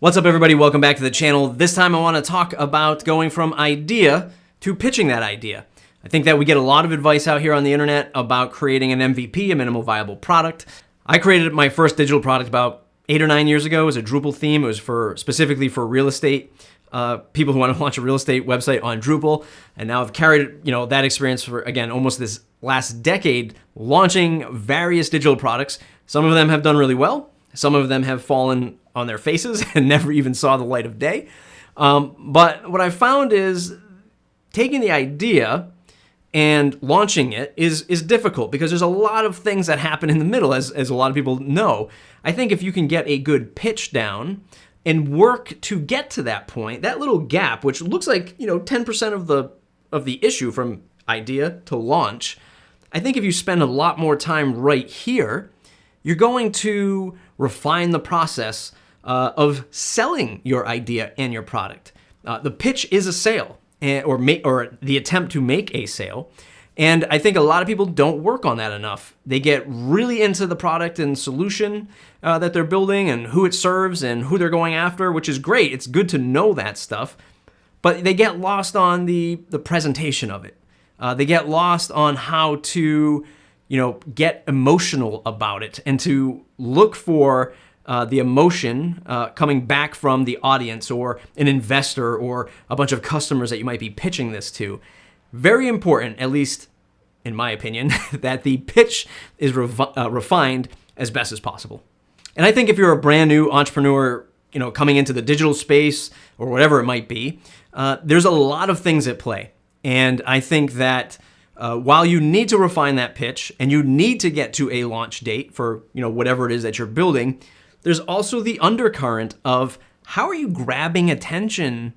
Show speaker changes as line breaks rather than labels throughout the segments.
What's up, everybody? Welcome back to the channel. This time I want to talk about going from idea to pitching that idea. I think that we get a lot of advice out here on the internet about creating an MVP, a minimal viable product. I created my first digital product about 8 or 9 years ago. It was a Drupal theme. It was specifically for real estate, people who want to launch a real estate website on Drupal. And now I've carried that experience for, again, almost this last decade, launching various digital products. Some of them have done really well. Some of them have fallen on their faces and never even saw the light of day. But what I found is taking the idea and launching it is difficult because there's a lot of things that happen in the middle, as a lot of people know. I think if you can get a good pitch down and work to get to that point, that little gap, which looks like 10% of the issue from idea to launch, I think if you spend a lot more time right here, you're going to refine the process of selling your idea and your product. The pitch is a sale, or the attempt to make a sale. And I think a lot of people don't work on that enough. They get really into the product and solution that they're building and who it serves and who they're going after, which is great. It's good to know that stuff. But they get lost on the presentation of it. They get lost on how to get emotional about it and to look for the emotion coming back from the audience or an investor or a bunch of customers that you might be pitching this to. Very important, at least in my opinion, that the pitch is refined as best as possible. And I think if you're a brand new entrepreneur, coming into the digital space or whatever it might be, there's a lot of things at play. And I think that while you need to refine that pitch and you need to get to a launch date for whatever it is that you're building, there's also the undercurrent of how are you grabbing attention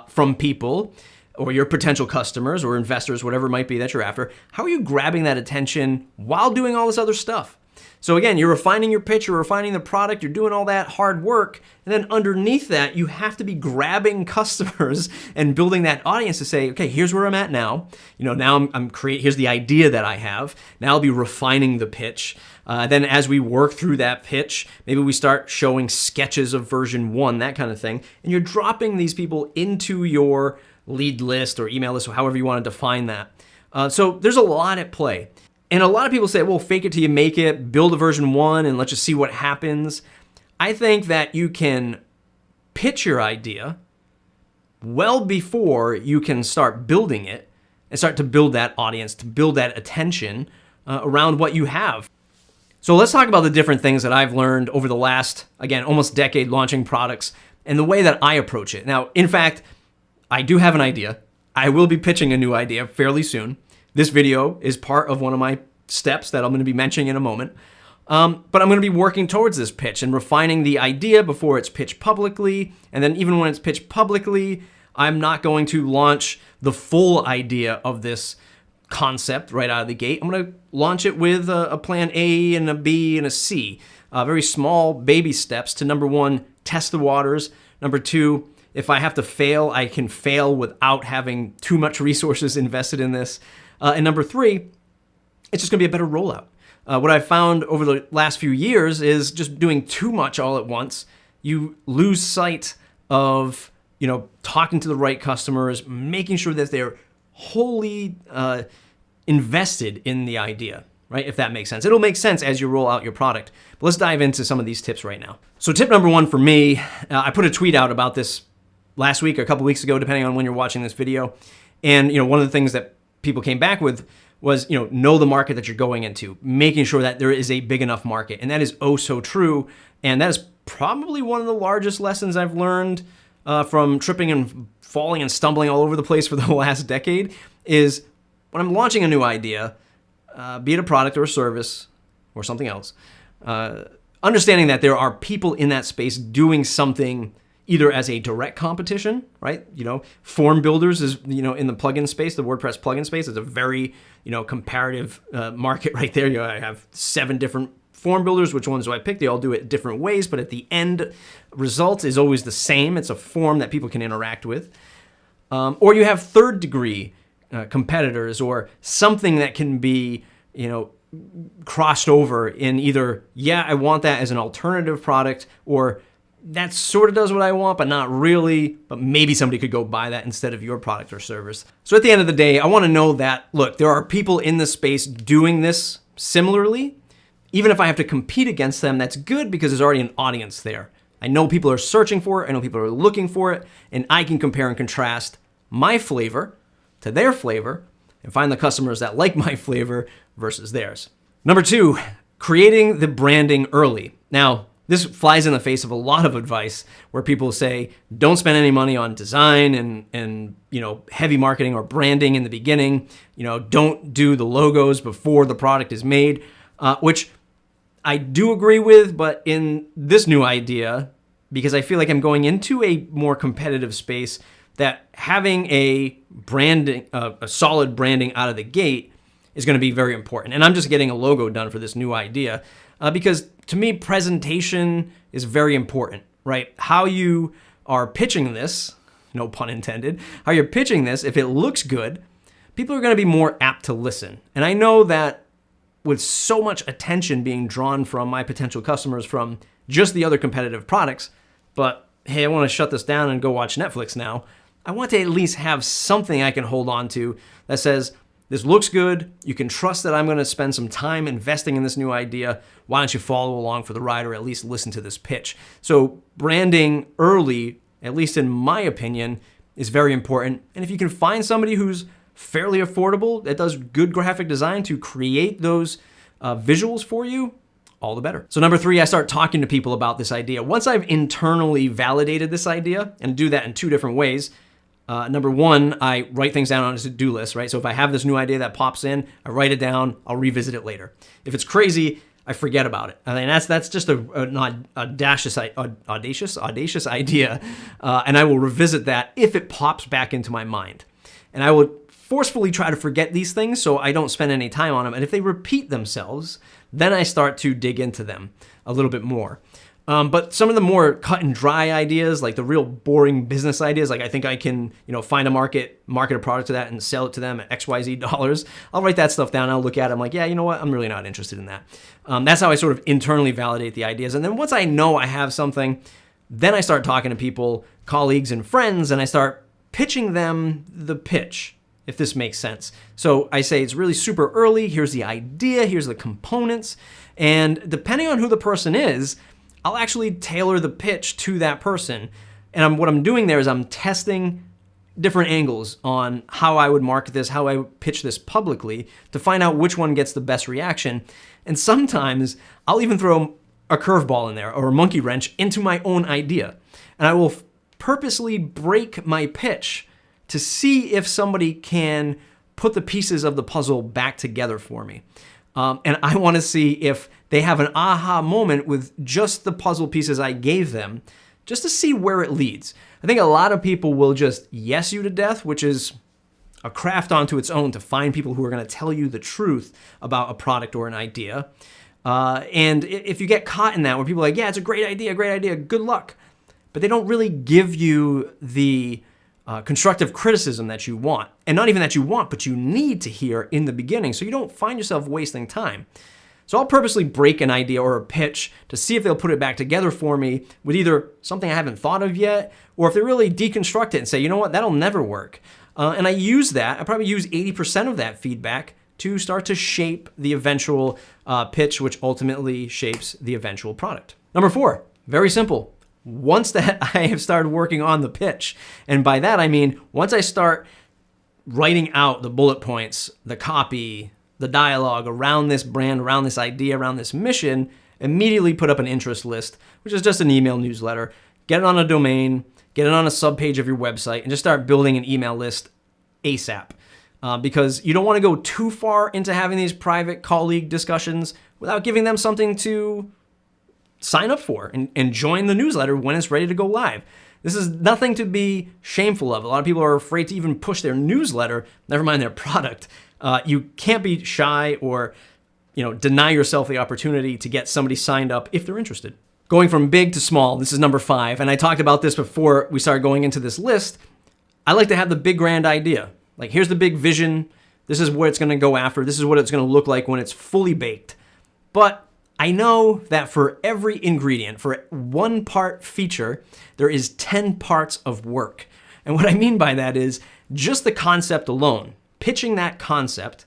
from people or your potential customers or investors, whatever it might be that you're after. How are you grabbing that attention while doing all this other stuff? So again, you're refining your pitch, you're refining the product, you're doing all that hard work, and then underneath that, you have to be grabbing customers and building that audience to say, okay, here's where I'm at now. Now here's the idea that I have. Now I'll be refining the pitch. Then as we work through that pitch, maybe we start showing sketches of version 1, that kind of thing, and you're dropping these people into your lead list or email list, or however you want to define that. So there's a lot at play. And a lot of people say, well, fake it till you make it, build a version 1, and let's just see what happens. I think that you can pitch your idea well before you can start building it and start to build that audience, to build that attention around what you have. So let's talk about the different things that I've learned over the last, again, almost decade launching products and the way that I approach it. Now, in fact, I do have an idea. I will be pitching a new idea fairly soon. This video is part of one of my steps that I'm going to be mentioning in a moment. But I'm going to be working towards this pitch and refining the idea before it's pitched publicly. And then even when it's pitched publicly, I'm not going to launch the full idea of this concept right out of the gate. I'm going to launch it with a plan A and a B and a C. Very small baby steps to, number 1, test the waters. Number 2, if I have to fail, I can fail without having too much resources invested in this. And number 3, it's just going to be a better rollout. What I've found over the last few years is just doing too much all at once. You lose sight of, talking to the right customers, making sure that they're wholly invested in the idea, right? If that makes sense. It'll make sense as you roll out your product. But let's dive into some of these tips right now. So tip number 1 for me, I put a tweet out about this last week or a couple weeks ago, depending on when you're watching this video. And, one of the things that people came back with was, know the market that you're going into, making sure that there is a big enough market. And that is oh so true. And that is probably one of the largest lessons I've learned from tripping and falling and stumbling all over the place for the last decade is when I'm launching a new idea, be it a product or a service or something else, understanding that there are people in that space doing something either as a direct competition, right? Form builders is, in the plugin space, the WordPress plugin space, is a very, comparative market right there. I have 7 different form builders. Which ones do I pick? They all do it different ways, but at the end result is always the same. It's a form that people can interact with. Or you have third degree competitors or something that can be, crossed over in either, I want that as an alternative product, or that sort of does what I want, but not really. But maybe somebody could go buy that instead of your product or service. So at the end of the day, I want to know that, look, there are people in the space doing this similarly. Even if I have to compete against them, that's good because there's already an audience there. I know people are searching for it. I know people are looking for it. And I can compare and contrast my flavor to their flavor and find the customers that like my flavor versus theirs. Number 2, creating the branding early. Now, this flies in the face of a lot of advice where people say, don't spend any money on design and heavy marketing or branding in the beginning. Don't do the logos before the product is made, which I do agree with, but in this new idea, because I feel like I'm going into a more competitive space, that having a solid branding out of the gate is going to be very important. And I'm just getting a logo done for this new idea because to me, presentation is very important, right? How you are pitching this, no pun intended, how you're pitching this, if it looks good, people are going to be more apt to listen. And I know that with so much attention being drawn from my potential customers from just the other competitive products, but hey, I want to shut this down and go watch Netflix now, I want to at least have something I can hold on to that says, this looks good, you can trust that I'm going to spend some time investing in this new idea, why don't you follow along for the ride or at least listen to this pitch? So branding early, at least in my opinion, is very important. And if you can find somebody who's fairly affordable, that does good graphic design to create those visuals for you, all the better. So number 3, I start talking to people about this idea. Once I've internally validated this idea, and do that in 2 different ways. Number 1, I write things down on a to-do list, right? So if I have this new idea that pops in, I write it down, I'll revisit it later. If it's crazy, I forget about it. I mean, that's just an audacious idea, and I will revisit that if it pops back into my mind. And I will forcefully try to forget these things so I don't spend any time on them. And if they repeat themselves, then I start to dig into them a little bit more. But some of the more cut and dry ideas, like the real boring business ideas, like I think I can, find a market a product to that and sell it to them at XYZ dollars. I'll write that stuff down. I'll look at it. I'm like, yeah, you know what? I'm really not interested in that. That's how I sort of internally validate the ideas. And then once I know I have something, then I start talking to people, colleagues and friends, and I start pitching them the pitch, if this makes sense. So I say it's really super early. Here's the idea. Here's the components. And depending on who the person is, I'll actually tailor the pitch to that person. And what I'm doing there is I'm testing different angles on how I would market this, how I would pitch this publicly to find out which one gets the best reaction. And sometimes I'll even throw a curveball in there or a monkey wrench into my own idea. And I will purposely break my pitch to see if somebody can put the pieces of the puzzle back together for me. And I want to see if they have an aha moment with just the puzzle pieces I gave them, just to see where it leads. I think a lot of people will just yes you to death, which is a craft onto its own to find people who are going to tell you the truth about a product or an idea. And if you get caught in that, where people are like, yeah, it's a great idea, good luck. But they don't really give you the constructive criticism that you want. And not even that you want, but you need to hear in the beginning so you don't find yourself wasting time. So I'll purposely break an idea or a pitch to see if they'll put it back together for me with either something I haven't thought of yet, or if they really deconstruct it and say, you know what, that'll never work. And I use that. I probably use 80% of that feedback to start to shape the eventual pitch, which ultimately shapes the eventual product. Number 4, very simple. Once that I have started working on the pitch, and by that I mean once I start writing out the bullet points, the copy, the dialogue around this brand, around this idea, around this mission, immediately put up an interest list, which is just an email newsletter. Get it on a domain, get it on a subpage of your website, and just start building an email list ASAP. Because you don't want to go too far into having these private colleague discussions without giving them something to sign up for and join the newsletter when it's ready to go live. This is nothing to be shameful of. A lot of people are afraid to even push their newsletter, never mind their product. You can't be shy or deny yourself the opportunity to get somebody signed up if they're interested. Going from big to small, this is number 5. And I talked about this before we started going into this list. I like to have the big grand idea. Like, here's the big vision. This is where it's going to go after. This is what it's going to look like when it's fully baked. But I know that for every ingredient, for one part feature, there is 10 parts of work. And what I mean by that is just the concept alone, pitching that concept,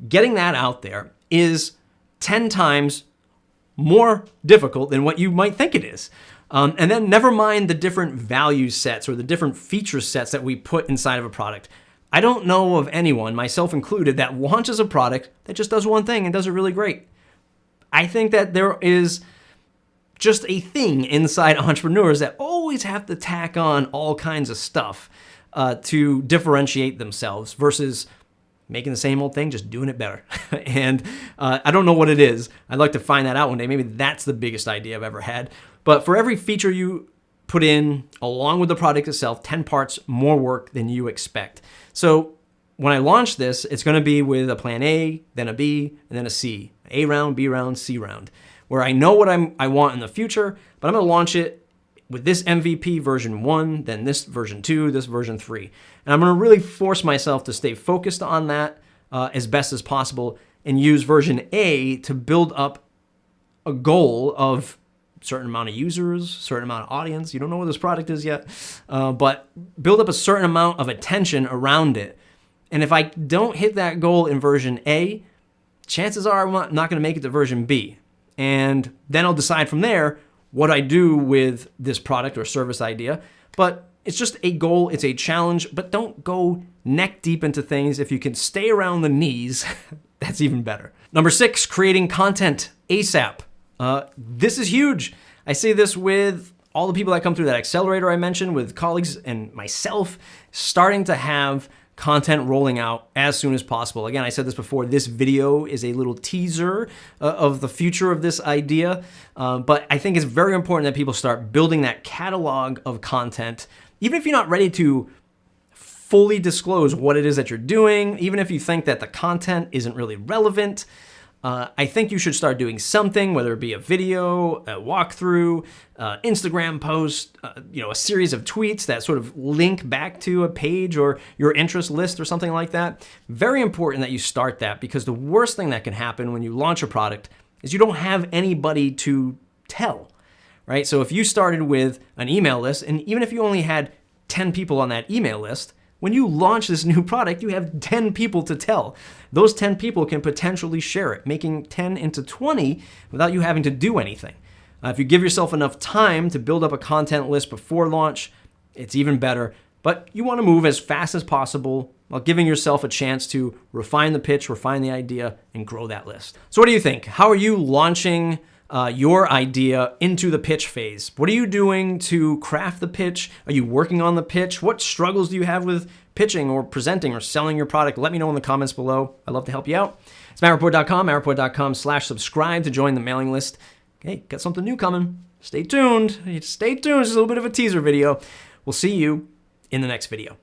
getting that out there is 10 times more difficult than what you might think it is. And then never mind the different value sets or the different feature sets that we put inside of a product. I don't know of anyone, myself included, that launches a product that just does one thing and does it really great. I think that there is just a thing inside entrepreneurs that always have to tack on all kinds of stuff to differentiate themselves versus making the same old thing, just doing it better. And I don't know what it is. I'd like to find that out one day. Maybe that's the biggest idea I've ever had. But for every feature you put in, along with the product itself, 10 parts more work than you expect. So when I launch this, it's going to be with a plan A, then a B, and then a C. A round, B round, C round, where I know what I want in the future, but I'm going to launch it with this MVP version 1, then this version 2, this version 3. And I'm going to really force myself to stay focused on that as best as possible and use version A to build up a goal of certain amount of users, certain amount of audience. You don't know what this product is yet, but build up a certain amount of attention around it. And if I don't hit that goal in version A, chances are I'm not going to make it to version B. And then I'll decide from there what I do with this product or service idea. But it's just a goal, it's a challenge, but don't go neck deep into things. If you can stay around the knees, that's even better. Number 6, creating content ASAP. This is huge. I see this with all the people that come through that accelerator I mentioned, with colleagues and myself, starting to have content rolling out as soon as possible. Again, I said this before, this video is a little teaser of the future of this idea, but I think it's very important that people start building that catalog of content, even if you're not ready to fully disclose what it is that you're doing, even if you think that the content isn't really relevant. I think you should start doing something, whether it be a video, a walkthrough, Instagram post, a series of tweets that sort of link back to a page or your interest list or something like that. Very important that you start that, because the worst thing that can happen when you launch a product is you don't have anybody to tell, right? So if you started with an email list, and even if you only had 10 people on that email list, when you launch this new product, you have 10 people to tell. Those 10 people can potentially share it, making 10 into 20 without you having to do anything. If you give yourself enough time to build up a content list before launch, it's even better. But you want to move as fast as possible while giving yourself a chance to refine the pitch, refine the idea, and grow that list. So what do you think? How are you launching your idea into the pitch phase? What are you doing to craft the pitch? Are you working on the pitch? What struggles do you have with pitching or presenting or selling your product? Let me know in the comments below. I'd love to help you out. It's mattreport.com, mattreport.com/subscribe to join the mailing list. Hey, got something new coming. Stay tuned. Stay tuned. This is a little bit of a teaser video. We'll see you in the next video.